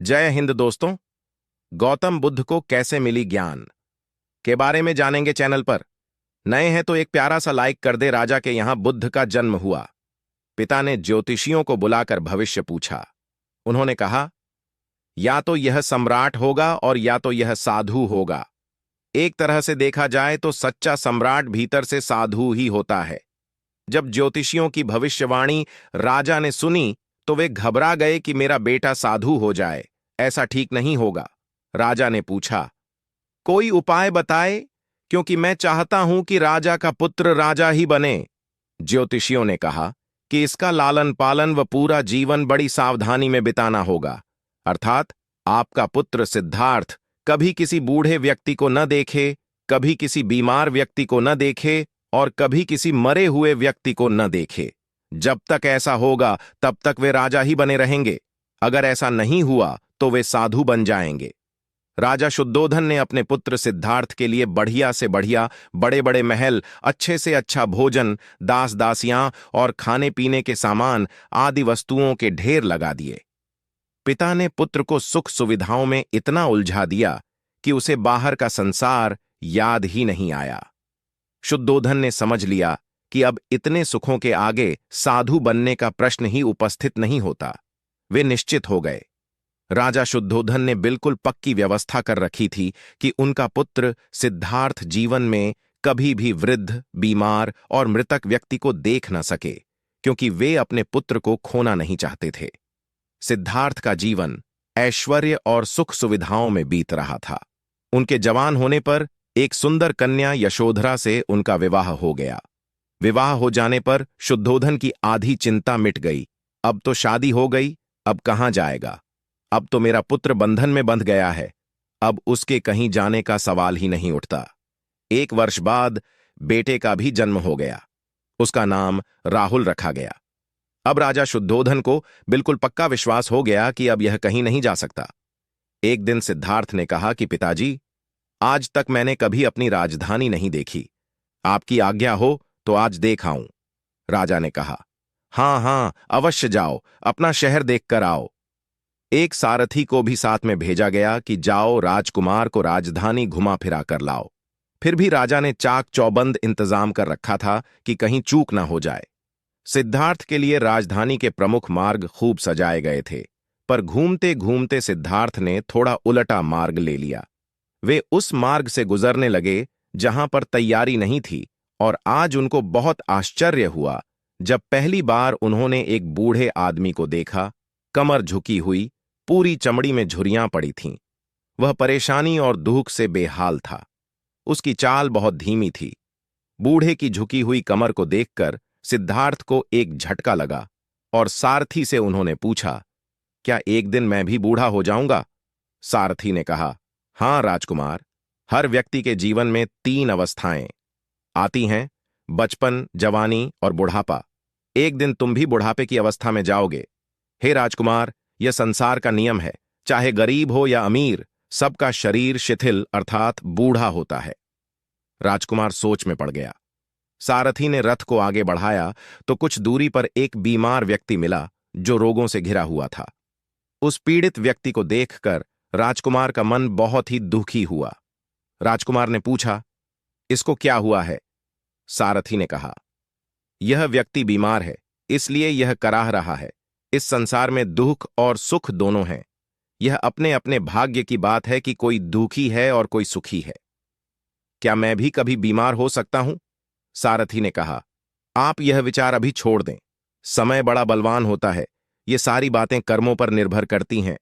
जय हिंद दोस्तों। गौतम बुद्ध को कैसे मिली ज्ञान के बारे में जानेंगे चैनल पर। नए हैं तो एक प्यारा सा लाइक कर दे। राजा के यहां बुद्ध का जन्म हुआ। पिता ने ज्योतिषियों को बुलाकर भविष्य पूछा। उन्होंने कहा, या तो यह सम्राट होगा और या तो यह साधु होगा। एक तरह से देखा जाए तो सच्चा सम्राट भीतर से साधु ही होता है। जब ज्योतिषियों की भविष्यवाणी राजा ने सुनी तो वे घबरा गए कि मेरा बेटा साधु हो जाए, ऐसा ठीक नहीं होगा। राजा ने पूछा, कोई उपाय बताए, क्योंकि मैं चाहता हूं कि राजा का पुत्र राजा ही बने। ज्योतिषियों ने कहा कि इसका लालन पालन व पूरा जीवन बड़ी सावधानी में बिताना होगा। अर्थात आपका पुत्र सिद्धार्थ कभी किसी बूढ़े व्यक्ति को न देखे, कभी किसी बीमार व्यक्ति को न देखे और कभी किसी मरे हुए व्यक्ति को न देखे। जब तक ऐसा होगा तब तक वे राजा ही बने रहेंगे। अगर ऐसा नहीं हुआ तो वे साधु बन जाएंगे। राजा शुद्धोधन ने अपने पुत्र सिद्धार्थ के लिए बढ़िया से बढ़िया बड़े बड़े महल, अच्छे से अच्छा भोजन, दास दासियां और खाने पीने के सामान आदि वस्तुओं के ढेर लगा दिए। पिता ने पुत्र को सुख सुविधाओं में इतना उलझा दिया कि उसे बाहर का संसार याद ही नहीं आया। शुद्धोधन ने समझ लिया कि अब इतने सुखों के आगे साधु बनने का प्रश्न ही उपस्थित नहीं होता। वे निश्चित हो गए। राजा शुद्धोधन ने बिल्कुल पक्की व्यवस्था कर रखी थी कि उनका पुत्र सिद्धार्थ जीवन में कभी भी वृद्ध, बीमार और मृतक व्यक्ति को देख न सके, क्योंकि वे अपने पुत्र को खोना नहीं चाहते थे। सिद्धार्थ का जीवन ऐश्वर्य और सुख सुविधाओं में बीत रहा था। उनके जवान होने पर एक सुंदर कन्या यशोधरा से उनका विवाह हो गया। विवाह हो जाने पर शुद्धोधन की आधी चिंता मिट गई। अब तो शादी हो गई, अब कहां जाएगा? अब तो मेरा पुत्र बंधन में बंध गया है, अब उसके कहीं जाने का सवाल ही नहीं उठता। 1 वर्ष बाद बेटे का भी जन्म हो गया। उसका नाम राहुल रखा गया। अब राजा शुद्धोधन को बिल्कुल पक्का विश्वास हो गया कि अब यह कहीं नहीं जा सकता। एक दिन सिद्धार्थ ने कहा कि पिताजी, आज तक मैंने कभी अपनी राजधानी नहीं देखी। आपकी आज्ञा हो तो आज देख आऊं। राजा ने कहा, हां हां, अवश्य जाओ, अपना शहर देखकर आओ। एक सारथी को भी साथ में भेजा गया कि जाओ राजकुमार को राजधानी घुमा फिरा कर लाओ। फिर भी राजा ने चाक चौबंद इंतजाम कर रखा था कि कहीं चूक ना हो जाए। सिद्धार्थ के लिए राजधानी के प्रमुख मार्ग खूब सजाए गए थे, पर घूमते घूमते सिद्धार्थ ने थोड़ा उलटा मार्ग ले लिया। वे उस मार्ग से गुजरने लगे जहां पर तैयारी नहीं थी, और आज उनको बहुत आश्चर्य हुआ जब पहली बार उन्होंने एक बूढ़े आदमी को देखा। कमर झुकी हुई, पूरी चमड़ी में झुर्रियां पड़ी थीं। वह परेशानी और दुख से बेहाल था। उसकी चाल बहुत धीमी थी। बूढ़े की झुकी हुई कमर को देखकर सिद्धार्थ को एक झटका लगा और सारथी से उन्होंने पूछा, क्या एक दिन मैं भी बूढ़ा हो जाऊंगा? सारथी ने कहा, हां राजकुमार, हर व्यक्ति के जीवन में 3 अवस्थाएं आती हैं, बचपन, जवानी और बुढ़ापा। एक दिन तुम भी बुढ़ापे की अवस्था में जाओगे। हे राजकुमार, यह संसार का नियम है, चाहे गरीब हो या अमीर, सबका शरीर शिथिल अर्थात बूढ़ा होता है। राजकुमार सोच में पड़ गया। सारथी ने रथ को आगे बढ़ाया तो कुछ दूरी पर एक बीमार व्यक्ति मिला जो रोगों से घिरा हुआ था। उस पीड़ित व्यक्ति को देखकर राजकुमार का मन बहुत ही दुखी हुआ। राजकुमार ने पूछा, इसको क्या हुआ है? सारथी ने कहा, यह व्यक्ति बीमार है, इसलिए यह कराह रहा है। इस संसार में दुख और सुख दोनों हैं। यह अपने अपने भाग्य की बात है कि कोई दुखी है और कोई सुखी है। क्या मैं भी कभी बीमार हो सकता हूं? सारथी ने कहा, आप यह विचार अभी छोड़ दें। समय बड़ा बलवान होता है। ये सारी बातें कर्मों पर निर्भर करती हैं।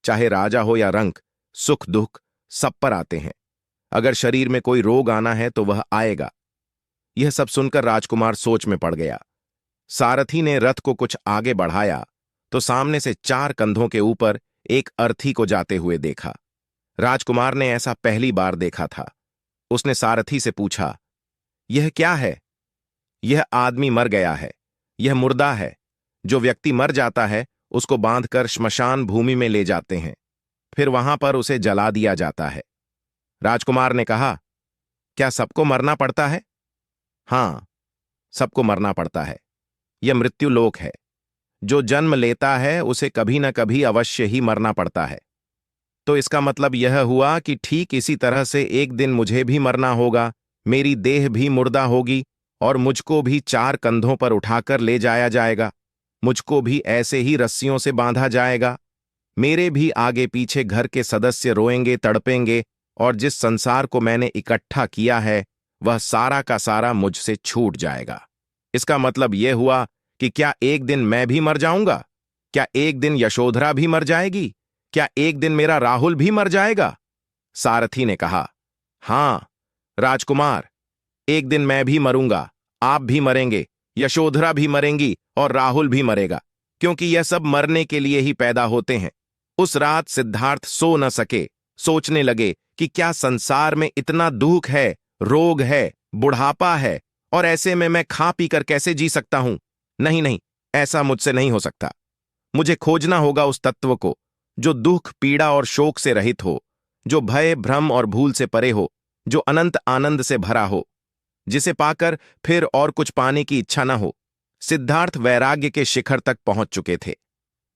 चाहे राजा हो या रंक, सुख दुख सब पर आते हैं। अगर शरीर में कोई रोग आना है तो वह आएगा। यह सब सुनकर राजकुमार सोच में पड़ गया। सारथी ने रथ को कुछ आगे बढ़ाया तो सामने से 4 कंधों के ऊपर एक अर्थी को जाते हुए देखा। राजकुमार ने ऐसा पहली बार देखा था। उसने सारथी से पूछा, यह क्या है? यह आदमी मर गया है, यह मुर्दा है। जो व्यक्ति मर जाता है उसको बांधकर श्मशान भूमि में ले जाते हैं, फिर वहां पर उसे जला दिया जाता है। राजकुमार ने कहा, क्या सबको मरना पड़ता है? हां, सबको मरना पड़ता है। यह मृत्यु लोक है। जो जन्म लेता है उसे कभी न कभी अवश्य ही मरना पड़ता है। तो इसका मतलब यह हुआ कि ठीक इसी तरह से एक दिन मुझे भी मरना होगा, मेरी देह भी मुर्दा होगी और मुझको भी चार कंधों पर उठाकर ले जाया जाएगा, मुझको भी ऐसे ही रस्सियों से बांधा जाएगा। मेरे भी आगे पीछे घर के सदस्य रोएंगे, तड़पेंगे और जिस संसार को मैंने इकट्ठा किया है वह सारा का सारा मुझसे छूट जाएगा। इसका मतलब यह हुआ कि क्या एक दिन मैं भी मर जाऊंगा? क्या एक दिन यशोधरा भी मर जाएगी? क्या एक दिन मेरा राहुल भी मर जाएगा? सारथी ने कहा, हां राजकुमार, एक दिन मैं भी मरूंगा, आप भी मरेंगे, यशोधरा भी मरेंगी और राहुल भी मरेगा, क्योंकि यह सब मरने के लिए ही पैदा होते हैं। उस रात सिद्धार्थ सो न सके, सोचने लगे कि क्या संसार में इतना दुख है, रोग है, बुढ़ापा है, और ऐसे में मैं खा पी कर कैसे जी सकता हूं? नहीं नहीं, ऐसा मुझसे नहीं हो सकता। मुझे खोजना होगा उस तत्व को जो दुख, पीड़ा और शोक से रहित हो, जो भय, भ्रम और भूल से परे हो, जो अनंत आनंद से भरा हो, जिसे पाकर फिर और कुछ पाने की इच्छा न हो। सिद्धार्थ वैराग्य के शिखर तक पहुंच चुके थे।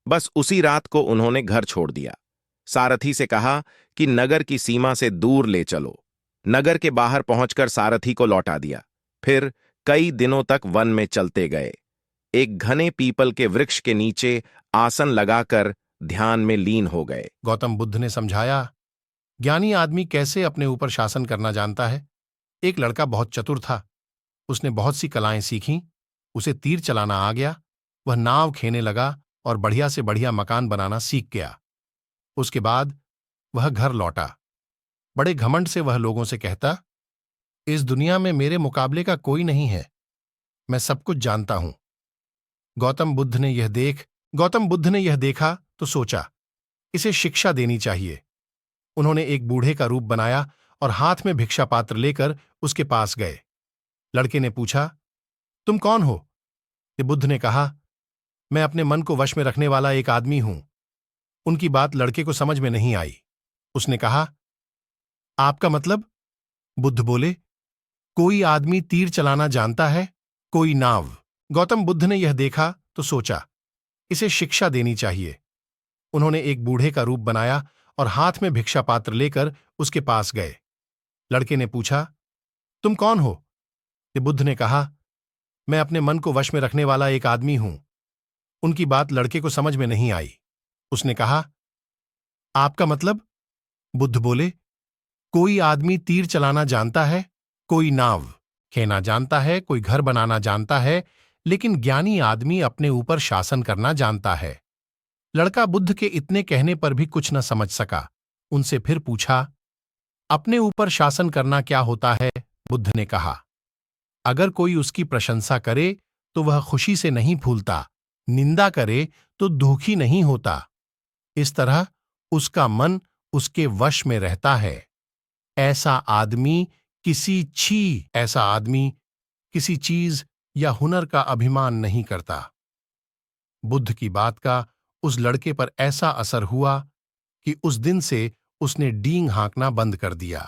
बस उसी रात को उन्होंने घर छोड़ दिया। सारथी से कहा कि नगर की सीमा से दूर ले चलो। नगर के बाहर पहुंचकर सारथी को लौटा दिया। फिर कई दिनों तक वन में चलते गए। एक घने पीपल के वृक्ष के नीचे आसन लगाकर ध्यान में लीन हो गए। गौतम बुद्ध ने समझाया, ज्ञानी आदमी कैसे अपने ऊपर शासन करना जानता है। एक लड़का बहुत चतुर था। उसने बहुत सी कलाएं सीखीं। उसे तीर चलाना आ गया। वह नाव खेने लगा और बढ़िया से बढ़िया मकान बनाना सीख गया। उसके बाद वह घर लौटा। बड़े घमंड से वह लोगों से कहता, इस दुनिया में मेरे मुकाबले का कोई नहीं है, मैं सब कुछ जानता हूं। गौतम बुद्ध ने यह देखा तो सोचा, इसे शिक्षा देनी चाहिए। उन्होंने एक बूढ़े का रूप बनाया और हाथ में भिक्षा पात्र लेकर उसके पास गए। लड़के ने पूछा, तुम कौन हो? ये बुद्ध ने कहा, मैं अपने मन को वश में रखने वाला एक आदमी हूं। उनकी बात लड़के को समझ में नहीं आई। उसने कहा, आपका मतलब? बुद्ध बोले, कोई आदमी तीर चलाना जानता है, कोई नाव। गौतम बुद्ध ने यह देखा तो सोचा, इसे शिक्षा देनी चाहिए। उन्होंने एक बूढ़े का रूप बनाया और हाथ में भिक्षा पात्र लेकर उसके पास गए। लड़के ने पूछा, तुम कौन हो? ये बुद्ध ने कहा, मैं अपने मन को वश में रखने वाला एक आदमी हूं। उनकी बात लड़के को समझ में नहीं आई। उसने कहा, आपका मतलब? बुद्ध बोले, कोई आदमी तीर चलाना जानता है, कोई नाव खेना जानता है, कोई घर बनाना जानता है, लेकिन ज्ञानी आदमी अपने ऊपर शासन करना जानता है। लड़का बुद्ध के इतने कहने पर भी कुछ न समझ सका। उनसे फिर पूछा, अपने ऊपर शासन करना क्या होता है? बुद्ध ने कहा, अगर कोई उसकी प्रशंसा करे तो वह खुशी से नहीं फूलता, निंदा करे तो दुखी नहीं होता। इस तरह उसका मन उसके वश में रहता है। ऐसा आदमी किसी चीज या हुनर का अभिमान नहीं करता। बुद्ध की बात का उस लड़के पर ऐसा असर हुआ कि उस दिन से उसने डींग हाँकना बंद कर दिया।